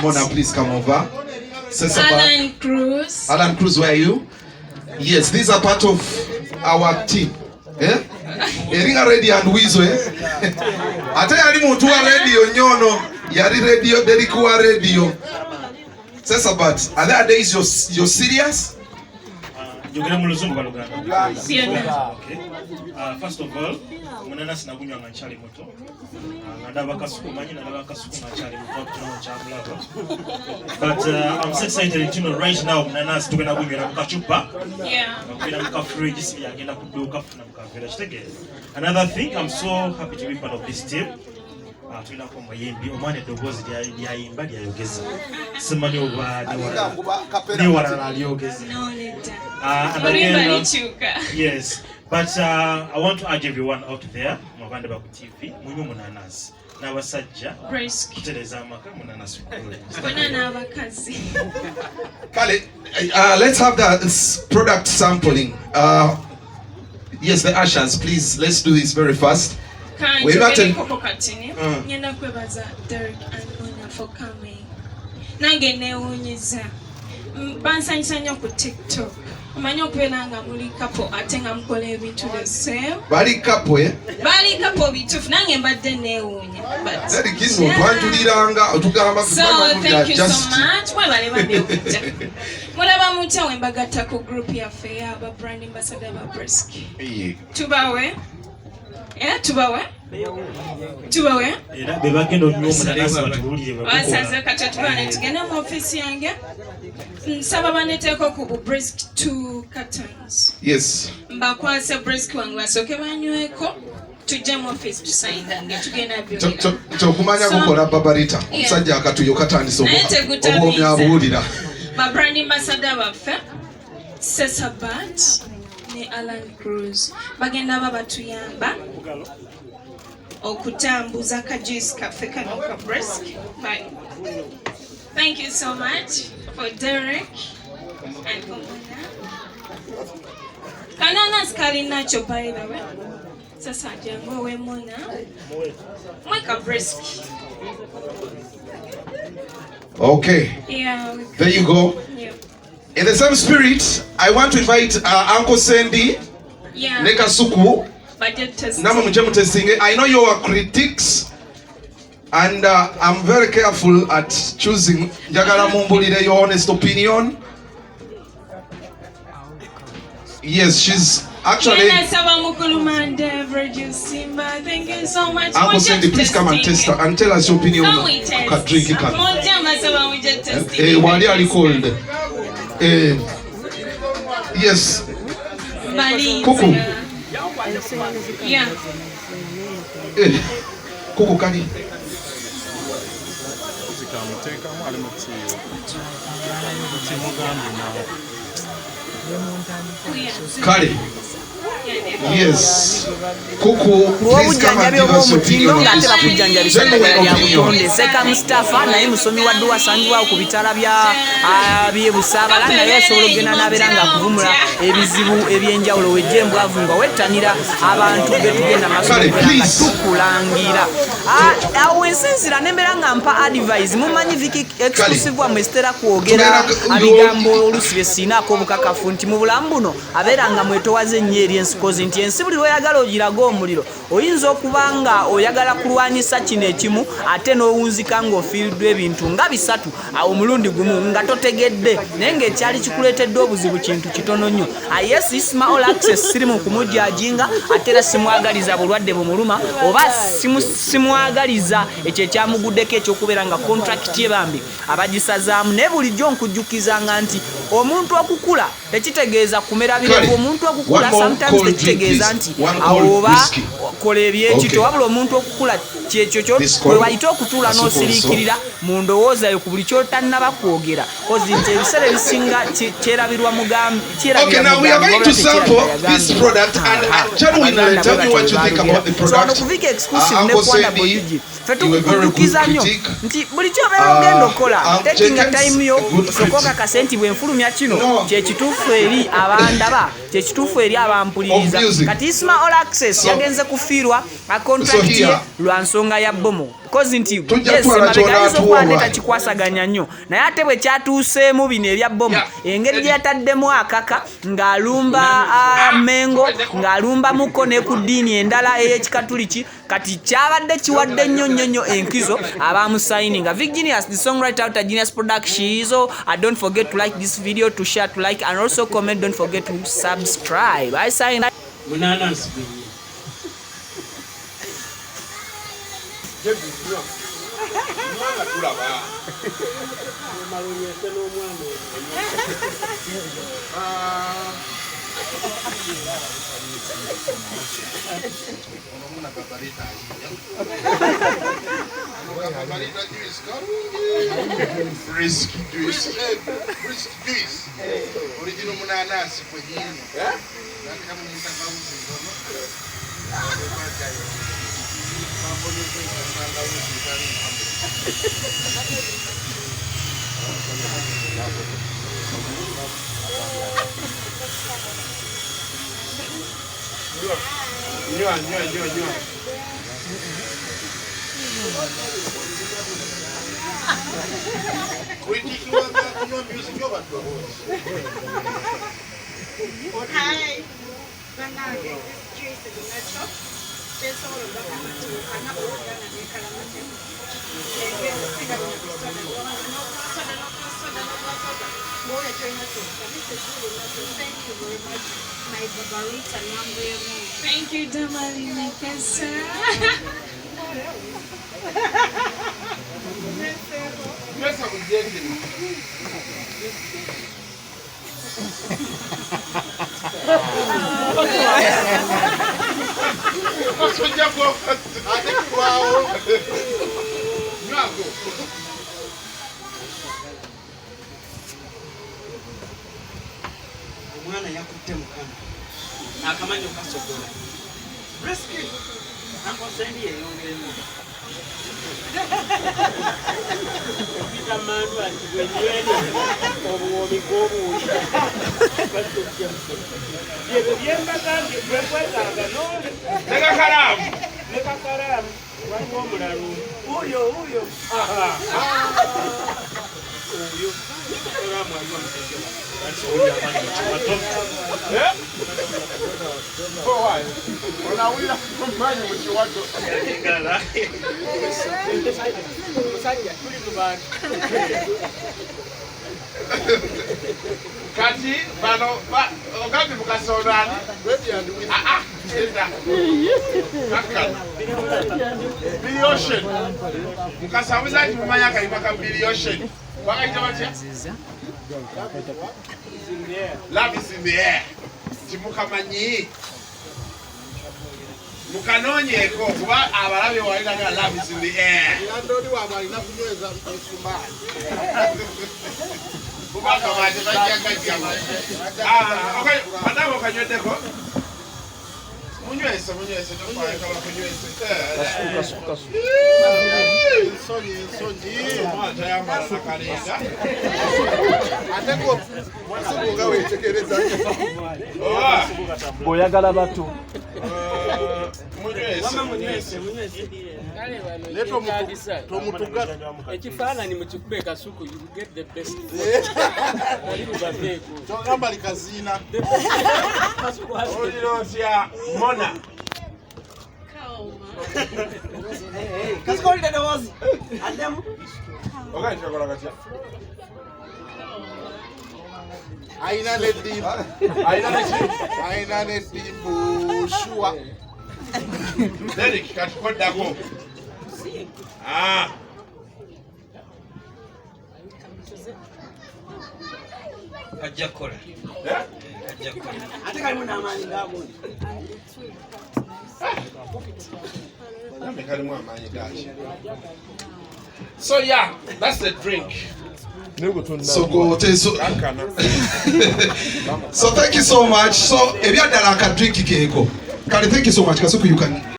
Mona, please come over. Alan Cruz. Alan Cruz, where are you? Yes, these are part of our team. Eh? Eringa ready and Wizo, eh? Ate yali muntu wa radio nyono, yali radio, delikuwa radio. Sesabat, are there days you're serious? First of all, munana sinakunywa nchali moto. Ndaba kasuku manyi ndaba kasuku nchali moto tunamuchamulaba. But I'm so excited to know right now munana tukena kunywa mukachupa. Yeah. Bakira muka fridge si yagenda kuduka funa mukavera kitege. Another thing, I'm so happy to be part of this team. Tulina ko mayembi omwane dogozi lya yimba lya yogeza. Semani oba ni wala lyogeza. No later. And again, yes, but I want to urge everyone out there, Mabanda Baku TV, Munyu Munanas, Navasajja, Kuteleza Maka Munanas. Kale, let's have that product sampling. Yes, the ushers, please, let's do this very fast. We're not in Yenda kwebaza Derek and Ona for coming. Nange neewunyiza. Bansanyisa nnyo ku TikTok. Omanyi okubeera nga muli couple ate nga mukola ebintu the same. Bali couple, eh? Bali couple bituufu nange mbadde neewuunya. Zeri kizo twantuliranga otugamba so thank you so much. Mwebale badde okujja. Mulaba mutya we mbagatta ku group yaffe y'aba brand ambassador ba Bresky. Tubawe. Yeah, tubawe. Tubawe. Era bebagenda onnyo Munanas batulire bako. Basaze kati tubane tugenda mu office yange. Nsaba baneteeko ku Bresky 2 cartons. Yes. Mbakwase Bresky wange basooke banyweko. Tujja mu office tusayingange tugenda byogera. Kyokumanya gukola babarita. Omusajja akatuyo katandise obwomi abuwulira. Ba brand ambassador baffe Sesabat ne Alan Cruz bagenda babatuyamba okutambuza kajuice kaffe kano ka Bresky. Thank you so much for Derek and for Mona. Kanana skali nacho by the way. Sasa jango we Mona. Mweka Bresky. Okay. Yeah. There you go. Yeah. In the same spirit, I want to invite Uncle Sandy. Yeah. Neka Suku. Budget testing. I know you are critics, and I'm very careful at choosing. Jagala mumbulire your honest opinion. Yes, she's actually. Thank you so much. Uncle Sandy, please come and test and tell us your opinion on drink. Wali are cold. Yes. Kuku. Yeah. Kuku kani. Kali. Yes. Kuku, please come and give us your opinion on this. Seka Mustafa naye musomi wa dua sanjwa ku bitala bya Busabala naye asobola ogenda n'abeeranga kuvumula ebizibu ebyenjawulo wejjembu avunga wettanira abantu betugenda masomera tukulangira awo ensinzira nembeera nga mpa advice mumanyi viki exclusive wa mwestera kwogera abigambo olusi byesinaako obukakafu nti mu bulamu buno abeeranga mwetowaze ennyo eri ensikozi nti ensi buli lw'oyagala ogiraga omuliro oyinza okubanga oyagala kulwanyisa kino ekimu ate n'owunzika ng'ofiiriddwa ebintu nga bisatu awo omulundi gumu nga totegedde naye ng'ekyali kikuleetedde obuzibu kintu kitono nnyo yes isma all access siri mu kumujjajinga ate era simwagaliza bulwadde bumuluma oba simwagaliza ekyo ekyamuguddeko ekyokubeera nga contract ye bambi abagisazaamu naye bulijjo nkujjukizanga nti omuntu okukula tekitegeeza kumera birevu omuntu okukula sometimes tekitegeeza nti awo oba kola ebyekito wabula omuntu okukula kyekyo kyo bwe wayita okutuula n'osiriikirira mu ndowooza yo ku buli kyotannaba kwogera kozi nti ebiseera ebisinga kyerabirwa mugambi Okay, now we are going to sample this product and genuinely tell me what you think about the product. Uncle Sandy, you were very good critic. nti buli kyobeera ogenda okola tekinga time yo sokoka kasenti bwenfulumya kino kyekituufu eri abandaba kyekituufu eri abampuliriza kati Isma All Access yagenze kufiirwa akontrakt ye lwa nsonga ya bomo kozi nti emabegayinza okwandeeta kikwasaganya nnyo naye ate bwe kyatuuseemu bino ebya bomo engeri gye yataddemu akaka ng'alumba mengo ng'alumba muko ne ku ddiini endala ey'ekikatuliki kati kyabadde kiwadde nnyo enkizo abamusayininga Virginius the songwriter out of Genius Production. Don't forget to like this video, to share, to like, and also comment. Don't forget to subscribe. I sign. Brisk juice. Original munanasi kwenye. Kama nitakavuzi ndono. Nyua. Hi. Juice is natural. Just all of that. Thank you, Damali Nekasa. Mwana yakutte mukama akamanyi okasogola risky akosendi eyongeremu pita mandu ati gwenywene obuwomi bw'obuwuli ebyo byembagambye bwekwetaaga nekakalamu waliwo omulalo uyo oyo Kati bano ogambi mukasonani Billy Ocean mukasabuza nti mumanya akayimba ka Billy Ocean bakayita batya Love is in the air timukamanyi mukanonyeko kuba abalabe walinaga love is in the air ndodi wabwe alina kunyweza msumbani kubaka mate bajja okay madamo kanywedeko munywese tofaayo kaba kunywese kasuka nsonyi mwata yambala nakalenga ateko mwasibuga wetekereza boyagala batu ekifaananyi mukikube kasuku you get the best togamba likazina olirotya mona kasikolide dowozi addemu okakikola katya aina nedimbu shua Derek katikoddako ajja kukola ate kalimu n'amaanyi ng'agundi So yeah, that's the drink. So go so thank you so much. So if you are like a drink keko. Kali, thank you so much. Kasuku, you can